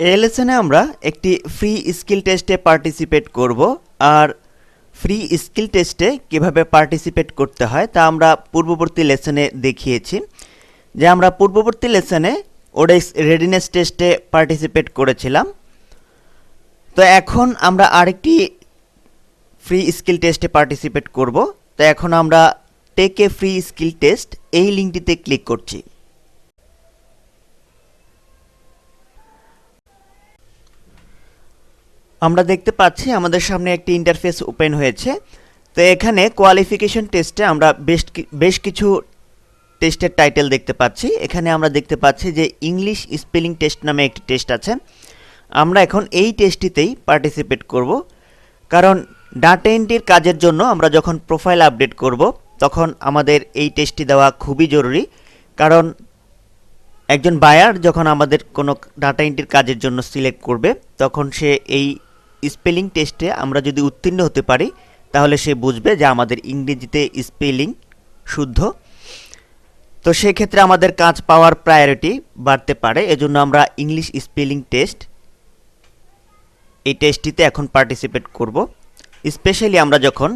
এই লেসনে আমরা একটি ফ্রি স্কিল টেস্টে পার্টিসিপেট করব। আর ফ্রি স্কিল টেস্টে কিভাবে পার্টিসিপেট করতে হয় তা আমরা পূর্ববর্তী লেসনে দেখিয়েছি। যে আমরা পূর্ববর্তী লেসনে ওডেক্স রেডিনেস টেস্টে পার্টিসিপেট করেছিলাম। তো এখন আমরা আরেকটি ফ্রি স্কিল টেস্টে পার্টিসিপেট করব। তো এখন আমরা take a free skill test এই লিঙ্কটিতে ক্লিক করছি। আমরা দেখতে পাচ্ছি আমাদের সামনে একটি ইন্টারফেস ওপেন হয়েছে। তো এখানে কোয়ালিফিকেশন টেস্টে আমরা বেশ কিছু টেস্টের টাইটেল দেখতে পাচ্ছি। এখানে আমরা দেখতে পাচ্ছি যে ইংলিশ স্পেলিং টেস্ট নামে একটি টেস্ট আছে। আমরা এখন এই টেস্টটিতেই পার্টিসিপেট করব, কারণ ডাটা এন্ট্রির কাজের জন্য আমরা যখন প্রোফাইল আপডেট করব তখন আমাদের এই টেস্টটি দেওয়া খুবই জরুরি। কারণ একজন বায়ার যখন আমাদের কোনো ডাটা এন্ট্রির কাজের জন্য সিলেক্ট করবে তখন সে এই স্পেলিং টেস্টে আমরা যদি উত্তীর্ণ হতে পারি তাহলে সে বুঝবে যে আমাদের ইংরেজিতে স্পেলিং শুদ্ধ। তো সেক্ষেত্রে আমাদের কাজ পাওয়ার প্রায়োরিটি বাড়তে পারে। এজন্য আমরা ইংলিশ স্পেলিং টেস্ট এই টেস্টটিতে এখন পার্টিসিপেট করব। স্পেশালি আমরা যখন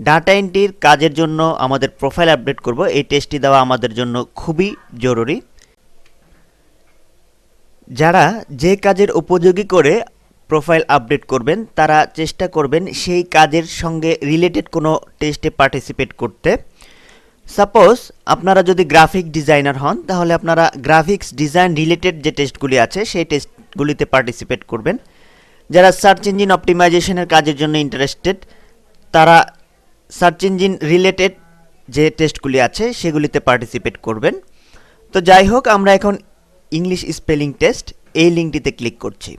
ডাটা এন্ট্রির কাজের জন্য আমাদের প্রোফাইল আপডেট করব, এই টেস্টটি দেওয়া আমাদের জন্য খুবই জরুরি। যারা যে কাজের উপযোগী করে প্রোফাইল আপডেট করবেন তারা চেষ্টা করবেন সেই কাজের সঙ্গে রিলেটেড কোনো টেস্টে পার্টিসিপেট করতে। সাপোজ আপনারা যদি গ্রাফিক ডিজাইনার হন তাহলে আপনারা গ্রাফিক্স ডিজাইন রিলেটেড যে টেস্টগুলি আছে সেই টেস্টগুলিতে পার্টিসিপেট করবেন। যারা সার্চ ইঞ্জিন অপটিমাইজেশনের কাজের জন্য ইন্টারেস্টেড তারা সার্চ ইঞ্জিন রিলেটেড যে টেস্টগুলি আছে সেগুলিতে পার্টিসিপেট করবেন। তো যাই হোক, আমরা এখন ইংলিশ স্পেলিং টেস্ট এই লিঙ্কটিতে ক্লিক করছি।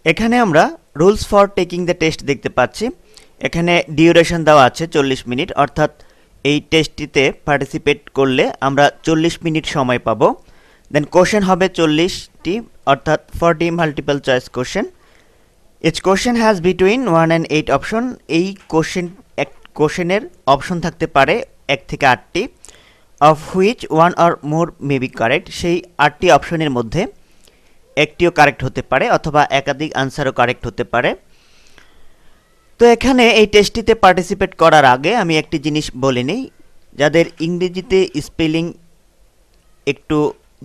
এখানে আমরা rules for taking the test দেখতে পাচ্ছি। এখানে ডিউরেশন দেওয়া আছে 40 মিনিট, অর্থাৎ এই টেস্টটিতে পার্টিসিপেট করলে আমরা 40 মিনিট সময় পাবো। দেন কোশ্চেন হবে 40টি, অর্থাৎ 40 multiple choice question. Each question has between 1 and 8 option. এই কোশ্চেনের অপশন থাকতে পারে 1 থেকে 8টি, of which 1 or more may be correct. সেই 8টি অপশনের মধ্যে একটিও কারেক্ট হতে পারে অথবা একাধিক আনসারও কারেক্ট হতে পারে। তো এখানে এই টেস্টটিতে পার্টিসিপেট করার আগে আমি একটি জিনিস বলে নিই, যাদের ইংরেজিতে স্পেলিং একটু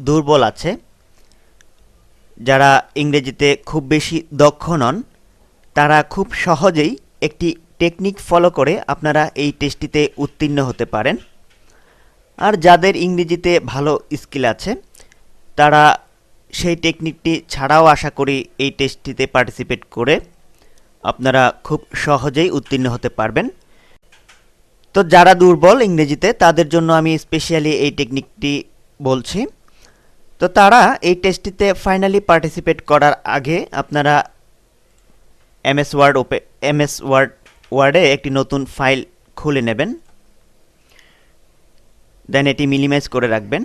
দুর্বল আছে, যারা ইংরেজিতে খুব বেশি দক্ষ নন, তারা খুব সহজেই একটি টেকনিক ফলো করে আপনারা এই টেস্টটিতে উত্তীর্ণ হতে পারেন। আর যাদের ইংরেজিতে ভালো স্কিল আছে তারা সেই টেকনিকটি ছাড়াও আশা করি এই টেস্টটিতে পার্টিসিপেট করে আপনারা খুব সহজেই উত্তীর্ণ হতে পারবেন। তো যারা দুর্বল ইংরেজিতে তাদের জন্য আমি স্পেশালি এই টেকনিকটি বলছি। তো তারা এই টেস্টটিতে ফাইনালি পার্টিসিপেট করার আগে আপনারা এমএস ওয়ার্ডে একটি নতুন ফাইল খুলে নেবেন, দেন এটি মিনিমাইজ করে রাখবেন।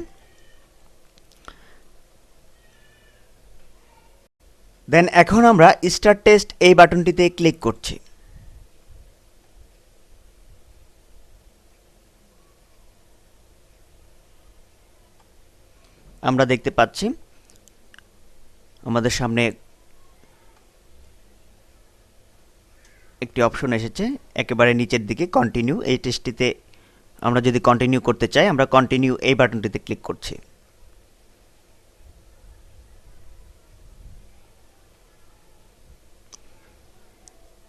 দেন এখন আমরা স্টার্ট টেস্ট এই বাটনটিতে ক্লিক করছি। আমরা দেখতে পাচ্ছি আমাদের সামনে একটি অপশন এসেছে একেবারে নিচের দিকে, কন্টিনিউ। এই টেস্টটিতে আমরা যদি কন্টিনিউ করতে চাই আমরা কন্টিনিউ এই বাটনটিতে ক্লিক করছি।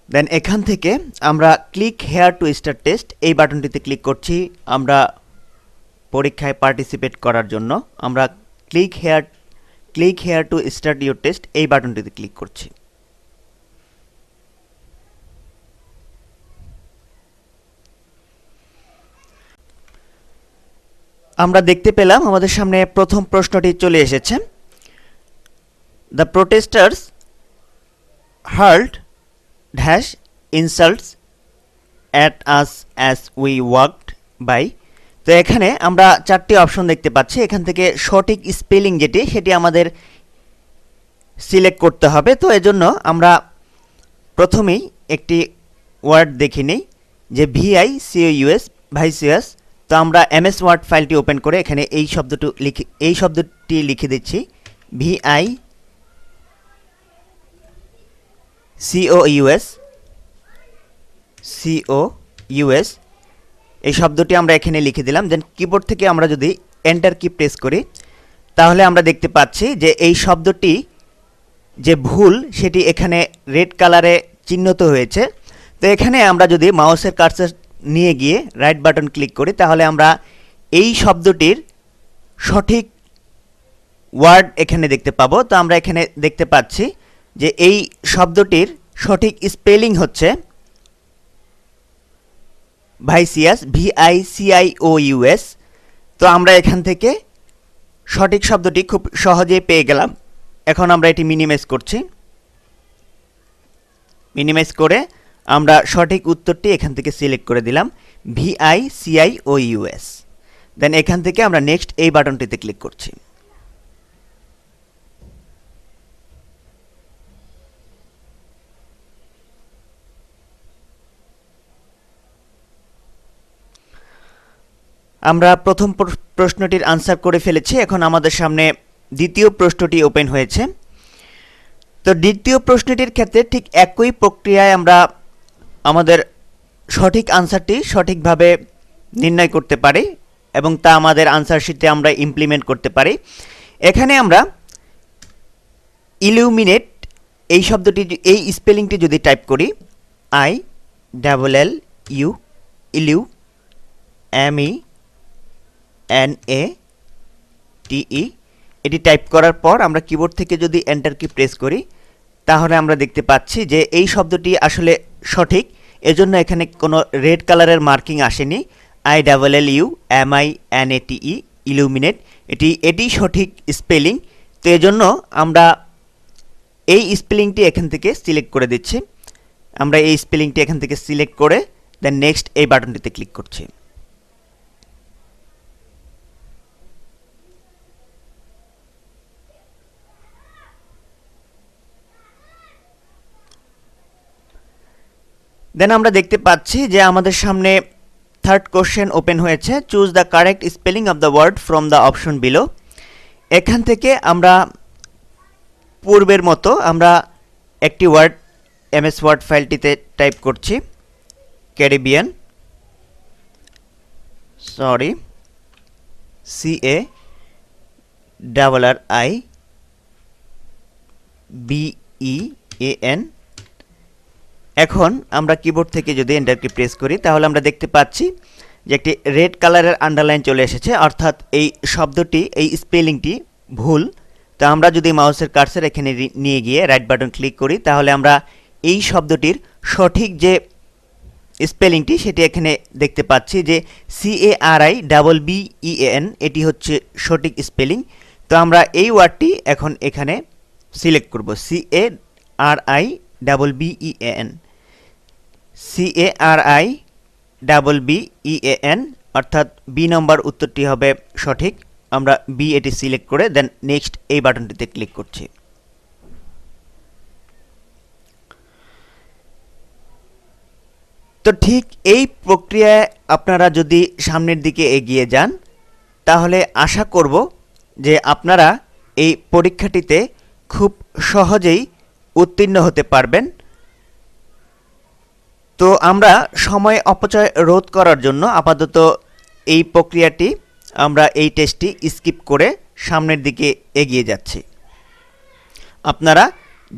দেন এখান থেকে আমরা click here to start test এই বাটনটিতে ক্লিক করছি। আমরা পরীক্ষায় পার্টিসিপেট করার জন্য আমরা click here to start your test এই বাটনটিতে ক্লিক করছি। আমরা দেখতে পেলাম আমাদের সামনে প্রথম প্রশ্নটি চলে এসেছে। The protesters hurled dash insults at us as we walked by. তো এখানে আমরা 4টি অপশন দেখতে পাচ্ছি। এখান থেকে সঠিক স্পেলিং যেটি সেটি আমাদের সিলেক্ট করতে হবে। তো এজন্য আমরা প্রথমেই একটি ওয়ার্ড দেখে নিই যে VICOUS ভাইসিয়াস। তো আমরা MS ওয়ার্ড ফাইলটি ওপেন করে এখানে এই শব্দটি লিখে দিচ্ছি VICOUS এই শব্দটি আমরা এখানে লিখে দিলাম। দেন কিবোর্ড থেকে আমরা যদি এন্টার কি প্রেস করি তাহলে আমরা দেখতে পাচ্ছি যে এই শব্দটি যে ভুল সেটি এখানে রেড কালারে চিহ্নিত হয়েছে। তো এখানে আমরা যদি মাউসের কার্সার নিয়ে গিয়ে রাইট বাটন ক্লিক করি তাহলে আমরা এই শব্দটির সঠিক ওয়ার্ড এখানে দেখতে পাবো। তো আমরা এখানে দেখতে পাচ্ছি যে এই শব্দটির সঠিক স্পেলিং হচ্ছে ভাইসিয়াস, VICIOUS। তো আমরা এখান থেকে সঠিক শব্দটি খুব সহজেই পেয়ে গেলাম। এখন আমরা এটি মিনিমাইজ করছি। মিনিমাইজ করে আমরা সঠিক উত্তরটি এখান থেকে সিলেক্ট করে দিলাম VICIOUS। দেন এখান থেকে আমরা নেক্সট এই বাটনটিতে ক্লিক করছি। আমরা প্রথম প্রশ্নটির আনসার করে ফেলেছি। এখন আমাদের সামনে দ্বিতীয় প্রশ্নটি ওপেন হয়েছে। তো দ্বিতীয় প্রশ্নটির ক্ষেত্রে ঠিক একই প্রক্রিয়ায় আমরা আমাদের সঠিক আনসারটি সঠিকভাবে নির্ণয় করতে পারি এবং তা আমাদের আনসার শিটে আমরা ইমপ্লিমেন্ট করতে পারি। এখানে আমরা ইলুমিনেট এই শব্দটি, এই স্পেলিংটি যদি টাইপ করি ILLU ইলু MENATE, এটি টাইপ করার পর আমরা কিবোর্ড থেকে যদি এন্টার কি প্রেস করি তাহলে আমরা দেখতে পাচ্ছি যে এই শব্দটি আসলে সঠিক। এজন্য এখানে কোনো রেড কালারের মার্কিং আসেনি। ILLU MINATE ইলুমিনেট, এটি সঠিক স্পেলিং। তো এজন্য আমরা এই স্পেলিংটি এখান থেকে সিলেক্ট করে দিচ্ছি। আমরা এই স্পেলিংটি এখান থেকে সিলেক্ট করে দেন নেক্সট এই বাটনটিতে ক্লিক করছি। দেন আমরা দেখতে পাচ্ছি যে আমাদের সামনে থার্ড কোশ্চেন ওপেন হয়েছে, choose the correct spelling of the word from the option below. এখান থেকে আমরা পূর্বের মতো আমরা একটি ওয়ার্ড MS ওয়ার্ড ফাইলটিতে টাইপ করছি ক্যারিবিয়ান, CARRIBEAN। এখন আমরা কিবোর্ড থেকে যদি এন্টার কি প্রেস করি তাহলে আমরা দেখতে পাচ্ছি যে একটি রেড কালারের আন্ডারলাইন চলে এসেছে, অর্থাৎ এই শব্দটি, এই স্পেলিংটি ভুল। তো আমরা যদি মাউসের কার্সার এখানে নিয়ে গিয়ে রাইট বাটন ক্লিক করি তাহলে আমরা এই শব্দটির সঠিক যে স্পেলিংটি সেটি এখানে দেখতে পাচ্ছি যে CARIBEAN, এটি হচ্ছে সঠিক স্পেলিং। তো আমরা এই ওয়ার্ডটি এখন এখানে সিলেক্ট করব, CARIBEAN, অর্থাৎ বি নম্বর উত্তরটি হবে সঠিক। আমরা বি এটি সিলেক্ট করে দেন নেক্সট এই বাটনটিতে ক্লিক করছি। তো ঠিক এই প্রক্রিয়ায় আপনারা যদি সামনের দিকে এগিয়ে যান তাহলে আশা করব যে আপনারা এই পরীক্ষাটিতে খুব সহজেই উত্তীর্ণ হতে পারবেন। তো আমরা সময় অপচয় রোধ করার জন্য আপাতত এই প্রক্রিয়াটি, আমরা এই টেস্টটি স্কিপ করে সামনের দিকে এগিয়ে যাচ্ছি। আপনারা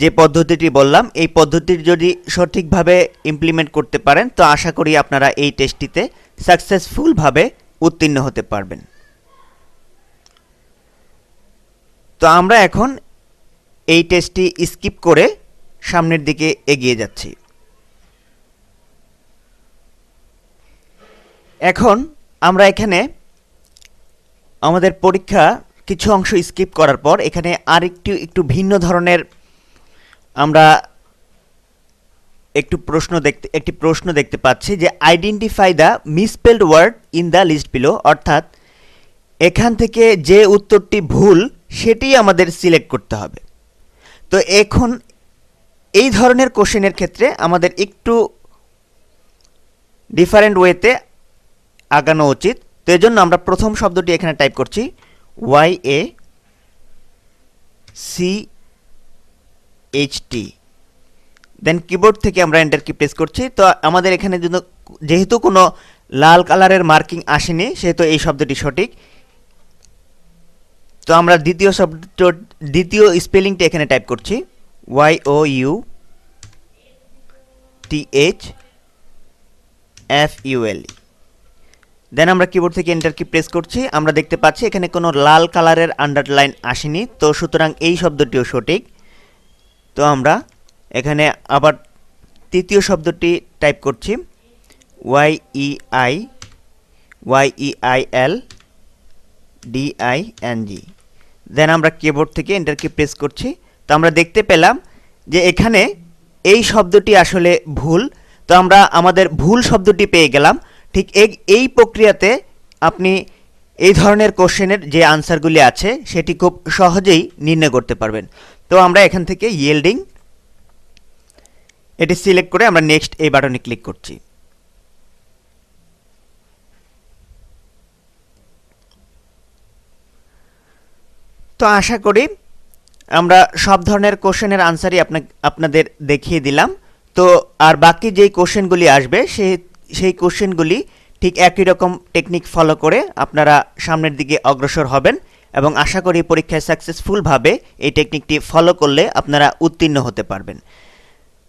যে পদ্ধতিটি বললাম এই পদ্ধতির যদি সঠিকভাবে ইমপ্লিমেন্ট করতে পারেন তো আশা করি আপনারা এই টেস্টটিতে সাকসেসফুলভাবে উত্তীর্ণ হতে পারবেন। তো আমরা এখন এই টেস্টটি স্কিপ করে সামনের দিকে এগিয়ে যাচ্ছি। এখন আমরা এখানে আমাদের পরীক্ষা কিছু অংশ স্কিপ করার পর এখানে একটু ভিন্ন ধরনের আমরা একটি প্রশ্ন দেখতে পাচ্ছি যে identify the misspelled word in the list below, অর্থাৎ এখান থেকে যে উত্তরটি ভুল সেটি আমাদের সিলেক্ট করতে হবে। তো এখন এই ধরনের কোশ্চেনের ক্ষেত্রে আমাদের একটু ডিফারেন্ট ওয়েতে আগানো উচিত। তো এজন্য আমরা প্রথম শব্দটি এখানে টাইপ করছি YACHT, দেন কিবোর্ড থেকে আমরা এন্টার কি প্রেস করছি। তো আমাদের এখানে যেহেতু কোনো লাল কালারের মার্কিং আসেনি সেহেতু এই শব্দটি সঠিক। তো আমরা দ্বিতীয় স্পেলিংটা এখানে টাইপ করছি YOUTHFUL, দেন আমরা কিবোর্ড থেকে এন্টার কি প্রেস করছি। আমরা দেখতে পাচ্ছি এখানে কোনো লাল কালারের আন্ডারলাইন আসেনি, তো সুতরাং এই শব্দটিও সঠিক। তো আমরা এখানে আবার তৃতীয় শব্দটি টাইপ করছি YEILDING, দেন আমরা কিবোর্ড থেকে এন্টার কি প্রেস করছি। তো আমরা দেখতে পেলাম যে এখানে এই শব্দটি আসলে ভুল। তো আমরা আমাদের ভুল শব্দটি পেয়ে গেলাম। ঠিক এই প্রক্রিয়াতে আপনি এই ধরনের কোশ্চেনের যে আনসারগুলি আছে সেটি খুব সহজেই নির্ণয় করতে পারবেন। তো আমরা এখান থেকে ইয়েল্ডিং এটি সিলেক্ট করে আমরা নেক্সট এই বাটনে ক্লিক করছি। তো আশা করি আমরা সব ধরনের কোশ্চেনের আনসারই আপনাদের দেখিয়ে দিলাম। তো আর বাকি যেই কোশ্চেনগুলি আসবে সেই কোশ্চেনগুলি ঠিক একই রকম টেকনিক ফলো করে আপনারা সামনের দিকে অগ্রসর হবেন এবং আশা করি পরীক্ষায় সাকসেসফুলভাবে এই টেকনিকটি ফলো করলে আপনারা উত্তীর্ণ হতে পারবেন।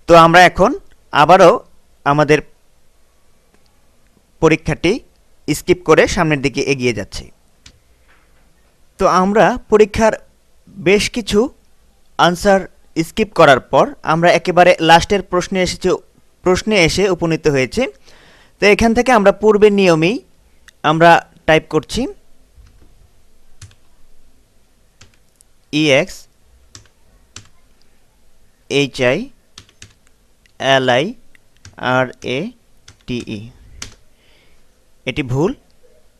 তো আমরা এখন আবারও আমাদের পরীক্ষাটি স্কিপ করে সামনের দিকে এগিয়ে যাচ্ছি। তো আমরা পরীক্ষার বেশ কিছু আনসার স্কিপ করার পর আমরা একেবারে লাস্টের প্রশ্নে এসে উপনীত হয়েছে। তো এখান থেকে আমরা পূর্বের নিয়মেই আমরা টাইপ করছি EXHILIRATE, এটি ভুল,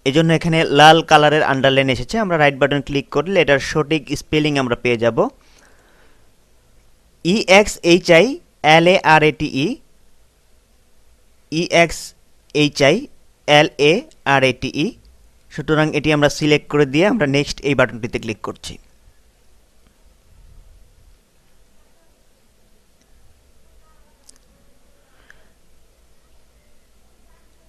এজন্য এখানে লাল কালারের আন্ডারলাইন এসেছে। আমরা রাইট বাটন ক্লিক করলে এটার সঠিক স্পেলিং আমরা পেয়ে যাব EXHILARATE। সুতরাং এটি আমরা সিলেক্ট করে দিয়ে আমরা নেক্সট এই বাটনটিতে ক্লিক করছি।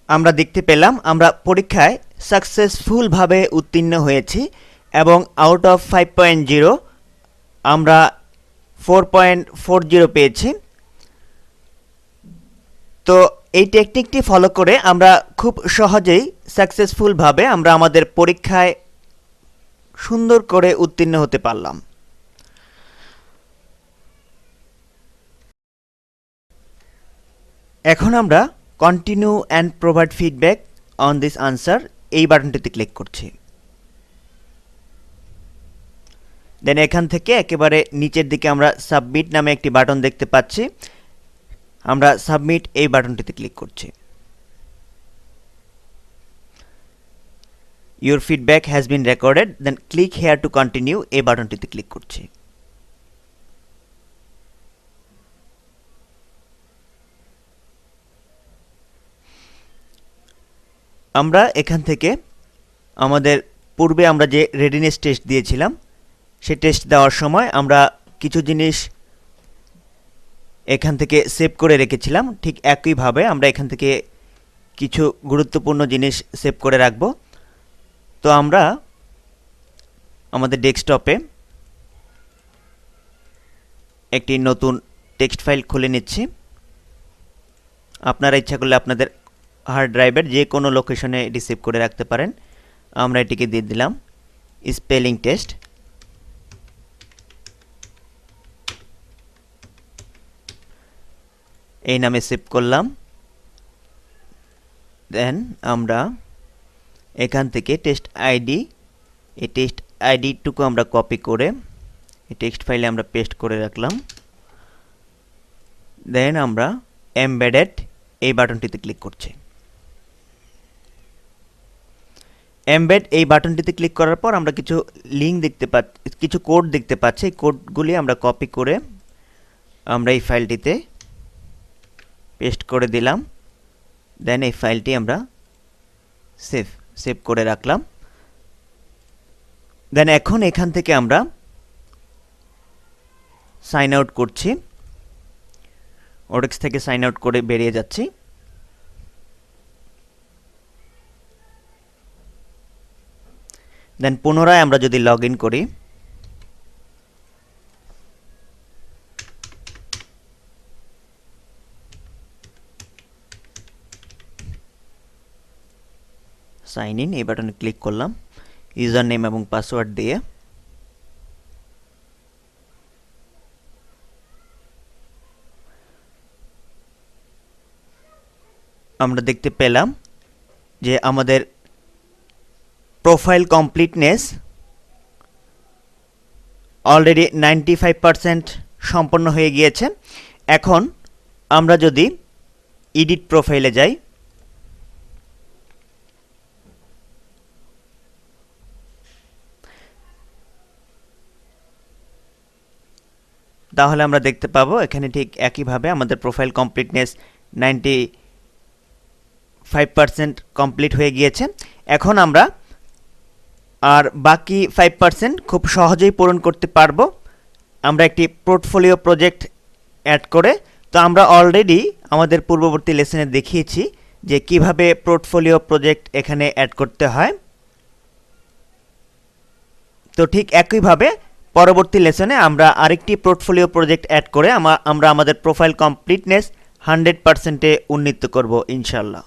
আমরা দেখতে পেলাম আমরা পরীক্ষায় সাকসেসফুলভাবে উত্তীর্ণ হয়েছি এবং আউট অফ 5.0 আমরা 4.40 পেয়েছি। তো এই টেকনিকটি ফলো করে আমরা খুব সহজেই সাকসেসফুলভাবে আমরা আমাদের পরীক্ষায় সুন্দর করে উত্তীর্ণ হতে পারলাম। এখন আমরা continue and provide feedback on this answer এই বাটনটিতে ক্লিক করছি। দেন এখান থেকে একেবারে নিচের দিকে আমরা সাবমিট নামে একটি বাটন দেখতে পাচ্ছি, আমরা সাবমিট এই বাটনটিতে ক্লিক করছি। Your feedback has been recorded, then click here to continue এই বাটনটিতে ক্লিক করছি। আমরা এখান থেকে আমাদের পূর্বে আমরা যে রেডিনেস টেস্ট দিয়েছিলাম সেই টেস্ট দেওয়ার সময় আমরা কিছু জিনিস এখান থেকে সেভ করে রেখেছিলাম, ঠিক একইভাবে আমরা এখান থেকে কিছু গুরুত্বপূর্ণ জিনিস সেভ করে রাখব। তো আমরা আমাদের ডেস্কটপে একটি নতুন টেক্সট ফাইল খুলে নিচ্ছি। আপনারা ইচ্ছা করলে আপনাদের হার্ড ড্রাইভের যে কোনো লোকেশনে এটি সেভ করে রাখতে পারেন। আমরা এটিকে দিয়ে দিলাম স্পেলিং টেস্ট। এই নামে সেভ করলাম। দেন আমরা এখান থেকে টেস্ট আইডি, এই টেস্ট আইডিটুকু আমরা কপি করে এই টেক্সট ফাইলে আমরা পেস্ট করে রাখলাম। দেন আমরা এমবেডেড এই বাটনটিতে ক্লিক করছি। এমবেড এই বাটনটিতে ক্লিক করার পর আমরা কিছু লিঙ্ক দেখতে পাচ্ছি, কিছু কোড দেখতে পাচ্ছি। এই কোডগুলি আমরা কপি করে আমরা এই ফাইলটিতে পেস্ট করে দিলাম। দেন এই ফাইলটি আমরা সেভ করে রাখলাম। দেন এখন এখান থেকে আমরা সাইন আউট করছি, ওডেক্স থেকে সাইন আউট করে বেরিয়ে যাচ্ছি। দেন পুনরায় আমরা যদি লগ ইন করি, সাইন ইন এই বাটনে ক্লিক করলাম ইউজার নেম এবং পাসওয়ার্ড দিয়ে। আমরা দেখতে পেলাম যে আমাদের প্রোফাইল কমপ্লিটনেস অলরেডি 95% সম্পন্ন হয়ে গিয়েছে। এখন আমরা যদি এডিট প্রোফাইলে যাই, তাহলে আমরা দেখতে পাবো এখানে ঠিক একইভাবে আমাদের প্রোফাইল কমপ্লিটনেস 95% কমপ্লিট হয়ে গিয়েছে। এখন আমরা আর বাকি 5% খুব সহজেই পূরণ করতে পারবো আমরা একটি পোর্টফোলিও প্রজেক্ট অ্যাড করে। তো আমরা অলরেডি আমাদের পূর্ববর্তী লেসনে দেখিয়েছি যে কিভাবে পোর্টফোলিও প্রজেক্ট এখানে অ্যাড করতে হয়। তো ঠিক একইভাবে পরবর্তী লেসনে আমরা আরেকটি পোর্টফোলিও প্রজেক্ট অ্যাড করে আমরা আমাদের প্রোফাইল কমপ্লিটনেস 100%-এ উন্নীত করব ইনশাআল্লাহ।